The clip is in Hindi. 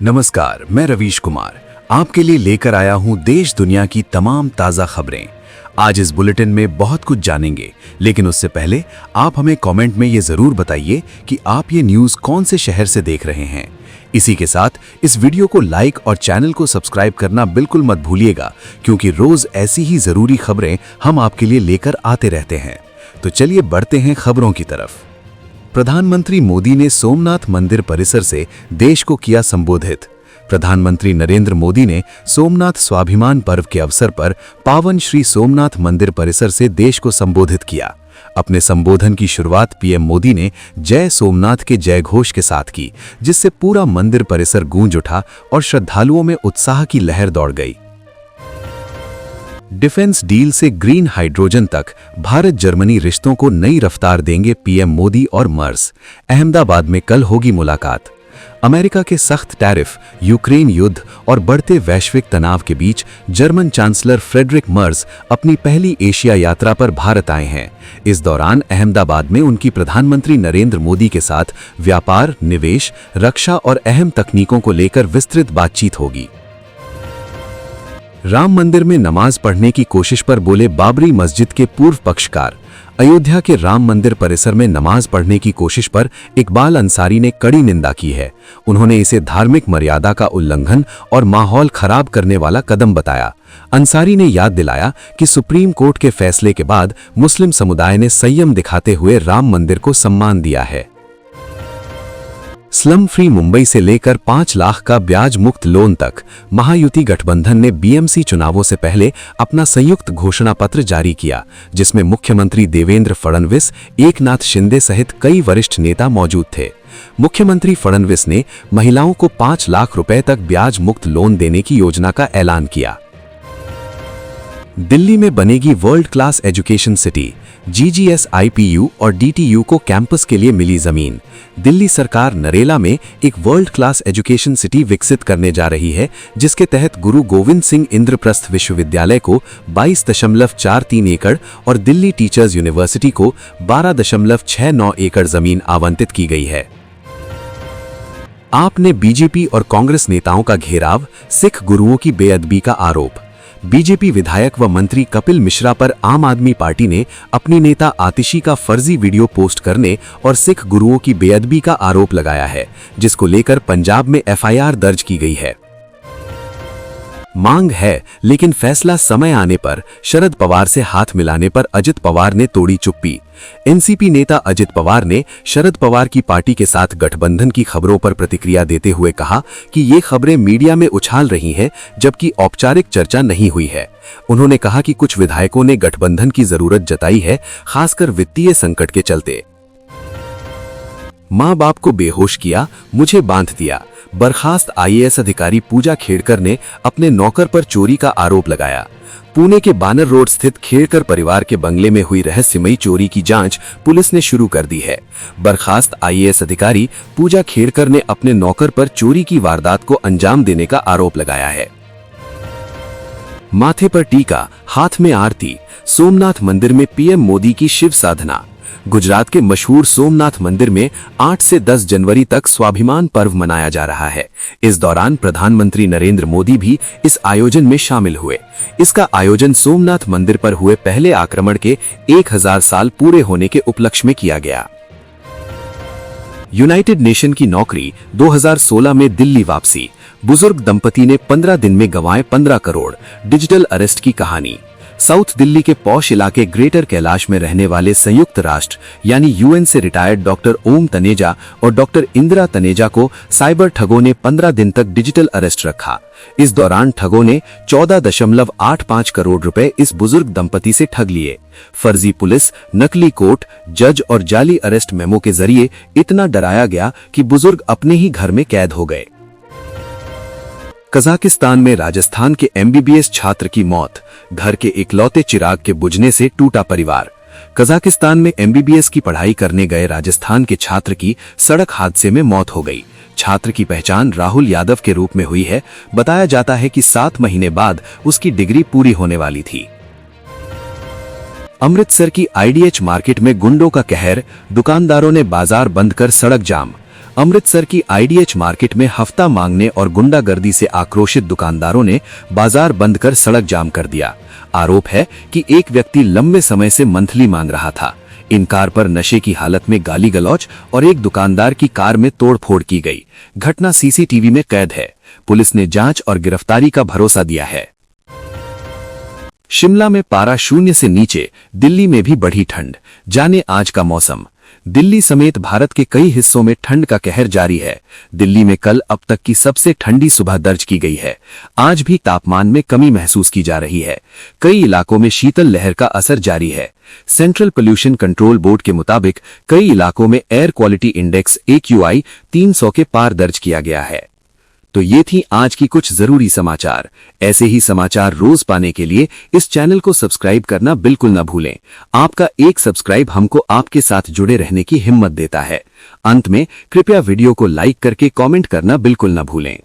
नमस्कार, मैं रवीश कुमार आपके लिए लेकर आया हूं देश दुनिया की तमाम ताज़ा खबरें। आज इस बुलेटिन में बहुत कुछ जानेंगे, लेकिन उससे पहले आप हमें कमेंट में ये ज़रूर बताइए कि आप ये न्यूज़ कौन से शहर से देख रहे हैं। इसी के साथ इस वीडियो को लाइक और चैनल को सब्सक्राइब करना बिल्कुल मत भूलिएगा, क्योंकि रोज़ ऐसी ही ज़रूरी खबरें हम आपके लिए लेकर आते रहते हैं। तो चलिए बढ़ते हैं खबरों की तरफ। प्रधानमंत्री मोदी ने सोमनाथ मंदिर परिसर से देश को किया संबोधित। प्रधानमंत्री नरेंद्र मोदी ने सोमनाथ स्वाभिमान पर्व के अवसर पर पावन श्री सोमनाथ मंदिर परिसर से देश को संबोधित किया। अपने संबोधन की शुरुआत पीएम मोदी ने जय सोमनाथ के जय घोष के साथ की, जिससे पूरा मंदिर परिसर गूंज उठा और श्रद्धालुओं में उत्साह की लहर दौड़ गई। डिफेंस डील से ग्रीन हाइड्रोजन तक भारत जर्मनी रिश्तों को नई रफ्तार देंगे पीएम मोदी और मर्स। अहमदाबाद में कल होगी मुलाकात। अमेरिका के सख्त टैरिफ, यूक्रेन युद्ध और बढ़ते वैश्विक तनाव के बीच जर्मन चांसलर फ्रेडरिक मर्स अपनी पहली एशिया यात्रा पर भारत आए हैं। इस दौरान अहमदाबाद में उनकी प्रधानमंत्री नरेंद्र मोदी के साथ व्यापार, निवेश, रक्षा और अहम तकनीकों को लेकर विस्तृत बातचीत होगी। राम मंदिर में नमाज पढ़ने की कोशिश पर बोले बाबरी मस्जिद के पूर्व पक्षकार। अयोध्या के राम मंदिर परिसर में नमाज पढ़ने की कोशिश पर इकबाल अंसारी ने कड़ी निंदा की है। उन्होंने इसे धार्मिक मर्यादा का उल्लंघन और माहौल खराब करने वाला कदम बताया। अंसारी ने याद दिलाया कि सुप्रीम कोर्ट के फैसले के बाद मुस्लिम समुदाय ने संयम दिखाते हुए राम मंदिर को सम्मान दिया है। स्लम फ्री मुंबई से लेकर 5 लाख का ब्याज मुक्त लोन तक महायुति गठबंधन ने बीएमसी चुनावों से पहले अपना संयुक्त घोषणा पत्र जारी किया, जिसमें मुख्यमंत्री देवेंद्र फडणवीस, एकनाथ शिंदे सहित कई वरिष्ठ नेता मौजूद थे। मुख्यमंत्री फडणवीस ने महिलाओं को 5 लाख रुपए तक ब्याज मुक्त लोन देने की योजना का ऐलान किया। दिल्ली में बनेगी world class education city. GGS, IPU और डीटीयू को कैंपस के लिए मिली जमीन। दिल्ली सरकार नरेला में एक वर्ल्ड क्लास एजुकेशन सिटी विकसित करने जा रही है, जिसके तहत गुरु गोविंद सिंह इंद्रप्रस्थ विश्वविद्यालय को 22.43 एकड़ और दिल्ली टीचर्स यूनिवर्सिटी को 12.69 एकड़ जमीन आवंटित की गई है। आप ने बीजेपी और कांग्रेस नेताओं का घेराव, सिख गुरुओं की बेअदबी का आरोप। बीजेपी विधायक व मंत्री कपिल मिश्रा पर आम आदमी पार्टी ने अपनी नेता आतिशी का फर्जी वीडियो पोस्ट करने और सिख गुरुओं की बेअदबी का आरोप लगाया है, जिसको लेकर पंजाब में एफआईआर दर्ज की गई है। मांग है, लेकिन फैसला समय आने पर शरद पवार से हाथ मिलाने पर अजित पवार ने तोड़ी चुप्पी। एनसीपी नेता अजित पवार ने शरद पवार की पार्टी के साथ गठबंधन की खबरों पर प्रतिक्रिया देते हुए कहा कि ये खबरें मीडिया में उछाल रही हैं, जबकि औपचारिक चर्चा नहीं हुई है। उन्होंने कहा कि कुछ विधायकों ने गठबंधन की जरूरत जताई है, खासकर वित्तीय संकट के चलते। मां बाप को बेहोश किया, मुझे बांध दिया। बर्खास्त आईएएस अधिकारी पूजा खेड़कर ने अपने नौकर पर चोरी का आरोप लगाया। पुणे के बानर रोड स्थित खेड़कर परिवार के बंगले में हुई रहस्यमयी चोरी की जांच पुलिस ने शुरू कर दी है। बर्खास्त आईएएस अधिकारी पूजा खेड़कर ने अपने नौकर पर चोरी की वारदात को अंजाम देने का आरोप लगाया है। माथे पर टीका, हाथ में आरती। सोमनाथ मंदिर में पीएम मोदी की शिव साधना। गुजरात के मशहूर सोमनाथ मंदिर में 8 से 10 जनवरी तक स्वाभिमान पर्व मनाया जा रहा है। इस दौरान प्रधानमंत्री नरेंद्र मोदी भी इस आयोजन में शामिल हुए। इसका आयोजन सोमनाथ मंदिर पर हुए पहले आक्रमण के 1000 साल पूरे होने के उपलक्ष्य में किया गया। यूनाइटेड नेशन की नौकरी, 2016 में दिल्ली वापसी। बुजुर्ग दंपति ने 15 दिन में गंवाए 15 करोड़। डिजिटल अरेस्ट की कहानी। साउथ दिल्ली के पौश इलाके ग्रेटर कैलाश में रहने वाले संयुक्त राष्ट्र यानी यूएन से रिटायर्ड डॉक्टर ओम तनेजा और डॉक्टर इंदिरा तनेजा को साइबर ठगों ने 15 दिन तक डिजिटल अरेस्ट रखा। इस दौरान ठगों ने 14.85 करोड़ रुपए इस बुजुर्ग दंपति से ठग लिए। फर्जी पुलिस, नकली कोर्ट, जज और जाली अरेस्ट मेमो के जरिए इतना डराया गया कि बुजुर्ग अपने ही घर में कैद हो गए। कजाकिस्तान में राजस्थान के एमबीबीएस छात्र की मौत। घर के इकलौते चिराग के बुझने से टूटा परिवार। कजाकिस्तान में एमबीबीएस की पढ़ाई करने गए राजस्थान के छात्र की सड़क हादसे में मौत हो गई। छात्र की पहचान राहुल यादव के रूप में हुई है। बताया जाता है कि 7 महीने बाद उसकी डिग्री पूरी होने वाली थी। अमृतसर की आईडीएच मार्केट में गुंडों का कहर। दुकानदारों ने बाजार बंद कर सड़क जाम। अमृतसर की आईडीएच मार्केट में हफ्ता मांगने और गुंडागर्दी से आक्रोशित दुकानदारों ने बाजार बंद कर सड़क जाम कर दिया। आरोप है कि एक व्यक्ति लंबे समय से मंथली मांग रहा था। इन कार पर नशे की हालत में गाली गलौज और एक दुकानदार की कार में तोड़फोड़ की गई। घटना सीसीटीवी में कैद है। पुलिस ने जांच और गिरफ्तारी का भरोसा दिया है। शिमला में पारा शून्य से नीचे, दिल्ली में भी बढ़ी ठंड। जाने आज का मौसम। दिल्ली समेत भारत के कई हिस्सों में ठंड का कहर जारी है। दिल्ली में कल अब तक की सबसे ठंडी सुबह दर्ज की गई है। आज भी तापमान में कमी महसूस की जा रही है। कई इलाकों में शीतल लहर का असर जारी है। सेंट्रल पोल्यूशन कंट्रोल बोर्ड के मुताबिक कई इलाकों में एयर क्वालिटी इंडेक्स AQI 300 के पार दर्ज किया गया है। तो ये थी आज की कुछ जरूरी समाचार। ऐसे ही समाचार रोज पाने के लिए इस चैनल को सब्सक्राइब करना बिल्कुल न भूलें। आपका एक सब्सक्राइब हमको आपके साथ जुड़े रहने की हिम्मत देता है। अंत में कृपया वीडियो को लाइक करके कमेंट करना बिल्कुल न भूलें।